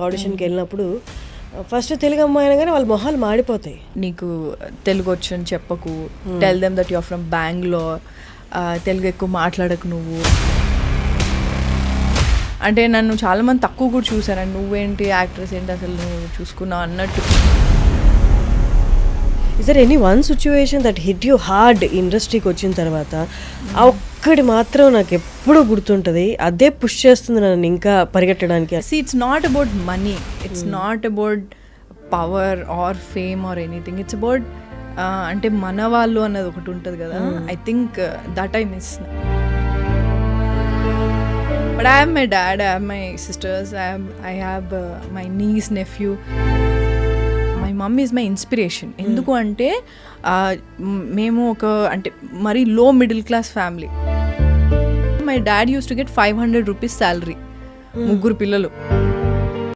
ఆడిషన్కి వెళ్ళినప్పుడు ఫస్ట్ తెలుగు అమ్మాయి అనగానే వాళ్ళ మొహాలు మాడిపోతాయి. నీకు తెలుగు వచ్చు అని చెప్పకు, tell them that you are from Bengaluru, Telugu ఎక్కువ మాట్లాడకు నువ్వు అంటే. నన్ను చాలామంది తక్కువ కూడా చూసారండి, నువ్వేంటి యాక్ట్రెస్ ఏంటి అసలు నువ్వు చూసుకున్నావు అన్నట్టు. Is there any one situation that hit you hard ఇండస్ట్రీకి వచ్చిన తర్వాత? ఆ ఒక్కటి మాత్రం నాకు ఎప్పుడూ గుర్తుంటుంది, అదే పుష్ చేస్తుంది నన్ను ఇంకా పరిగెట్టడానికి. It's not about money, it's not about power or fame or anything, it's about అంటే మన వాళ్ళు అన్నది ఒకటి ఉంటుంది కదా. I think that I miss. But I have my dad, I have my sisters, I have my nieces, nephew. My mummy is my inspiration. ఎందుకు అంటే మేము ఒక అంటే మరీ low middle class family. My dad used to get 500 rupees salary, 3 పిల్లలు.